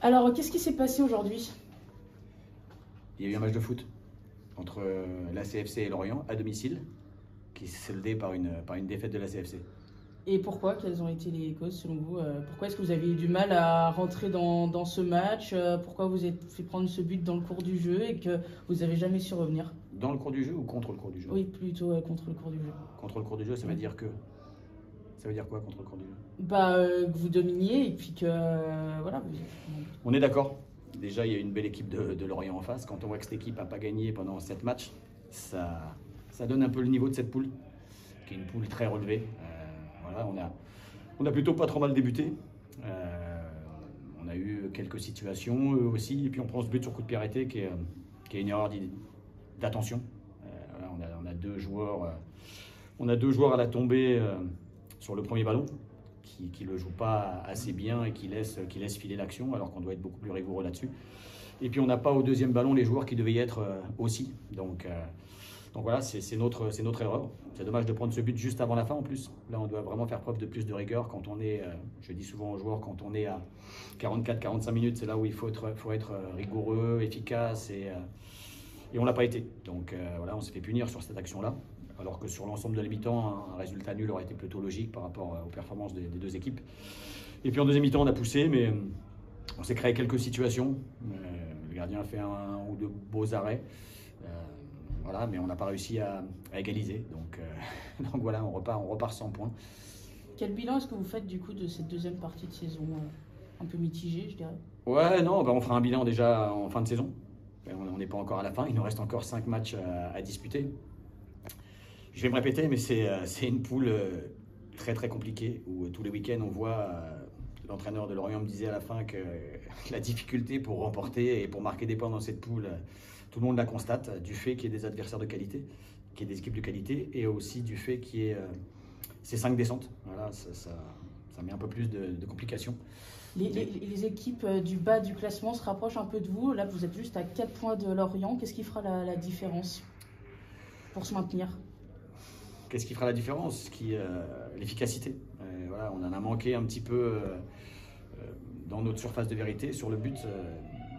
Alors, qu'est-ce qui s'est passé aujourd'hui? Il y a eu un match de foot entre la CFC et Lorient à domicile qui s'est soldé par une défaite de la CFC. Et pourquoi? Quelles ont été les causes selon vous? Pourquoi est-ce que vous avez eu du mal à rentrer dans ce match? Pourquoi vous êtes fait prendre ce but dans le cours du jeu et que vous n'avez jamais su revenir? Dans le cours du jeu ou contre le cours du jeu? Oui, plutôt contre le cours du jeu. Contre le cours du jeu, ça veut dire que... Ça veut dire quoi contre le cours du jeu? Que vous dominiez et puis que... voilà. On est d'accord. Déjà, il y a une belle équipe de Lorient en face. Quand on voit que cette équipe n'a pas gagné pendant 7 matchs, ça donne un peu le niveau de cette poule, qui est une poule très relevée. Voilà, on a plutôt pas trop mal débuté. On a eu quelques situations eux aussi, et puis on prend ce but sur coup de pied arrêté qui est une erreur d'attention. Voilà, on a deux joueurs à la tombée sur le premier ballon qui ne le jouent pas assez bien et qui laissent filer l'action, alors qu'on doit être beaucoup plus rigoureux là-dessus. Et puis on n'a pas au deuxième ballon les joueurs qui devaient y être aussi. Donc voilà, c'est notre erreur. C'est dommage de prendre ce but juste avant la fin en plus. Là, on doit vraiment faire preuve de plus de rigueur quand on est, je dis souvent aux joueurs, quand on est à 44-45 minutes, c'est là où il faut être rigoureux, efficace, et on ne l'a pas été. Donc voilà, on s'est fait punir sur cette action-là, alors que sur l'ensemble de la mi-temps, un résultat nul aurait été plutôt logique par rapport aux performances des deux équipes. Et puis en deuxième mi-temps, on a poussé, mais on s'est créé quelques situations. Le gardien a fait un ou deux beaux arrêts. Voilà, mais on n'a pas réussi à égaliser. Donc voilà, on repart sans points. Quel bilan est-ce que vous faites du coup de cette deuxième partie de saison? Un peu mitigée, je dirais. Ouais, non, on fera un bilan déjà en fin de saison. On n'est pas encore à la fin, il nous reste encore 5 matchs à disputer. Je vais me répéter, mais c'est une poule très très compliquée, où tous les week-ends on voit, l'entraîneur de Lorient me disait à la fin que la difficulté pour remporter et pour marquer des points dans cette poule, tout le monde la constate, du fait qu'il y ait des adversaires de qualité, qu'il y ait des équipes de qualité, et aussi du fait qu'il y ait ces 5 descentes. Voilà, ça met un peu plus de complications. Les équipes du bas du classement se rapprochent un peu de vous. Là, vous êtes juste à 4 points de Lorient. Qu'est-ce qui fera la différence pour se maintenir? Qu'est-ce qui fera la différence? L'efficacité. Voilà, on en a manqué un petit peu dans notre surface de vérité. Sur le but,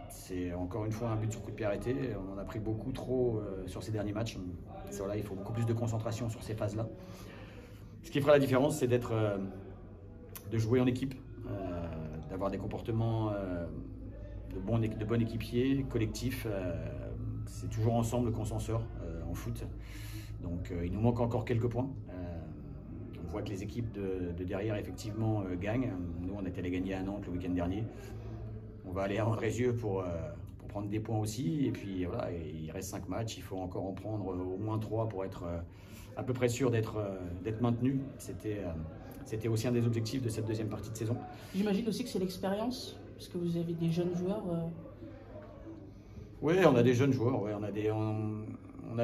c'est encore une fois un but sur coup de pied arrêté. On en a pris beaucoup trop sur ces derniers matchs. Voilà, il faut beaucoup plus de concentration sur ces phases-là. Ce qui fera la différence, c'est de jouer en équipe, d'avoir des comportements de bons équipiers, collectifs. C'est toujours ensemble qu'on s'en sort en foot. Donc il nous manque encore quelques points. On voit que les équipes de derrière effectivement gagnent. Nous, on était allés gagner à Nantes le week-end dernier. On va aller à Andrézieux pour prendre des points aussi. Et puis voilà, il reste 5 matchs. Il faut encore en prendre au moins 3 pour être à peu près sûr d'être maintenu. C'était aussi un des objectifs de cette deuxième partie de saison. J'imagine aussi que c'est l'expérience, parce que vous avez des jeunes joueurs. Oui, on a des jeunes joueurs. Ouais, on a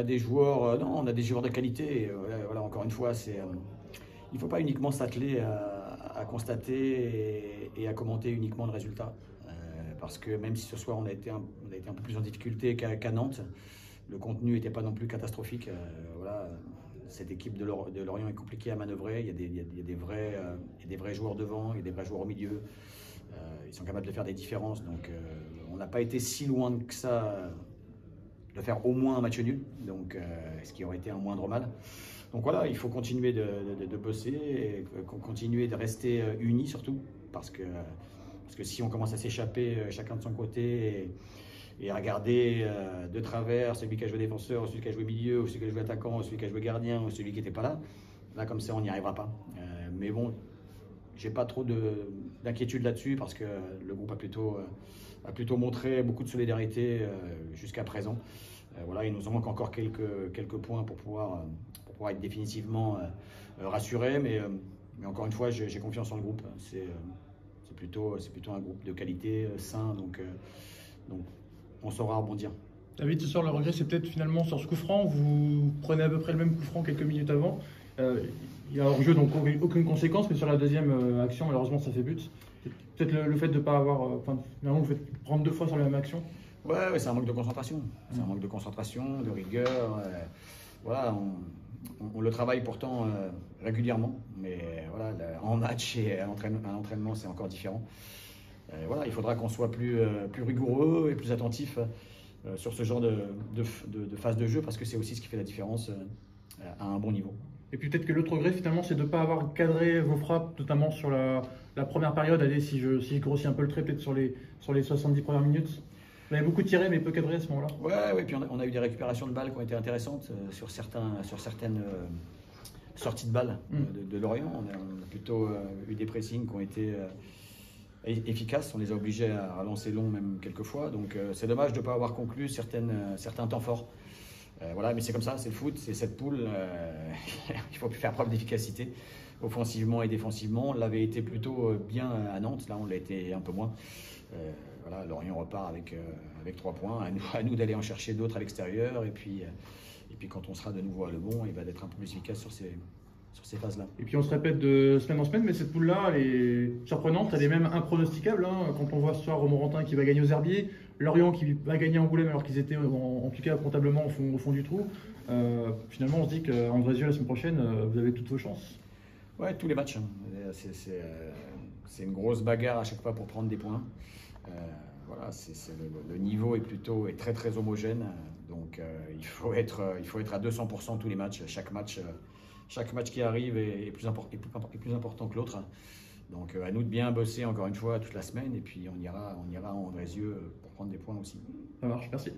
des joueurs. Non, on a des joueurs de qualité. Voilà, encore une fois, il ne faut pas uniquement s'atteler à constater et à commenter uniquement le résultat. Parce que même si ce soir on a été un peu plus en difficulté qu'à Nantes, le contenu n'était pas non plus catastrophique. Voilà, cette équipe de Lorient est compliquée à manœuvrer. Il y a des vrais joueurs devant, il y a des vrais joueurs au milieu. Ils sont capables de faire des différences. Donc on n'a pas été si loin que ça de faire au moins un match nul, donc ce qui aurait été un moindre mal. Donc voilà, il faut continuer de bosser, et continuer de rester unis surtout, parce que si on commence à s'échapper chacun de son côté et à regarder de travers celui qui a joué défenseur, celui qui a joué milieu, ou celui qui a joué attaquant, ou celui qui a joué gardien, ou celui qui n'était pas là comme ça on n'y arrivera pas. Mais bon, j'ai pas trop d'inquiétude là-dessus, parce que le groupe a plutôt montré beaucoup de solidarité jusqu'à présent. Voilà, il nous en manque encore quelques points pour pouvoir être définitivement rassuré, mais encore une fois, j'ai confiance en le groupe. C'est plutôt un groupe de qualité, sain, donc on saura rebondir. David, ce soir, le regret, c'est peut-être finalement sur ce coup franc. Vous prenez à peu près le même coup franc quelques minutes avant. Il y a hors-jeu, donc aucune conséquence, mais sur la deuxième action, malheureusement, ça fait but. Peut-être le fait de ne pas avoir. Finalement, vous faites prendre 2 fois sur la même action. Ouais, c'est un manque de concentration. C'est un manque de concentration, de rigueur. Voilà, on le travaille pourtant régulièrement, mais voilà, en match et à l'entraînement, c'est encore différent. Voilà, il faudra qu'on soit plus rigoureux et plus attentif sur ce genre de phase de jeu, parce que c'est aussi ce qui fait la différence à un bon niveau. Et puis peut-être que l'autre regret finalement, c'est de ne pas avoir cadré vos frappes, notamment sur la première période. Allez, si je grossis un peu le trait, peut-être sur les 70 premières minutes. Vous avez beaucoup tiré, mais peu cadré à ce moment-là. Ouais, puis on a eu des récupérations de balles qui ont été intéressantes sur certaines sorties de balles de Lorient. On a plutôt eu des pressings qui ont été efficaces. On les a obligés à relancer long, même quelques fois. Donc c'est dommage de ne pas avoir conclu certains temps forts. Voilà, mais c'est comme ça, c'est le foot, c'est cette poule. Il faut faire preuve d'efficacité, offensivement et défensivement. On l'avait été plutôt bien à Nantes, là on l'a été un peu moins. Voilà, Lorient repart avec 3 points. À nous d'aller en chercher d'autres à l'extérieur. Et puis quand on sera de nouveau à Le Bon, il va être un peu plus efficace sur ces phases-là. Et puis on se répète de semaine en semaine, mais cette poule-là, elle est surprenante, elle est même impronosticable. Hein. Quand on voit ce soir Romorantin qui va gagner aux Herbiers, Lorient qui va gagner Angoulême alors qu'ils étaient en tout cas comptablement au fond du trou. Finalement, on se dit qu'Andrézieux, la semaine prochaine, vous avez toutes vos chances. Ouais, tous les matchs. Hein. C'est une grosse bagarre à chaque fois pour prendre des points. Voilà, le niveau est très très homogène. Donc il faut être à 200% tous les matchs. Chaque match qui arrive est plus important que l'autre. Donc à nous de bien bosser encore une fois toute la semaine, et puis on ira à Andrézieux pour prendre des points aussi. Ça marche, merci.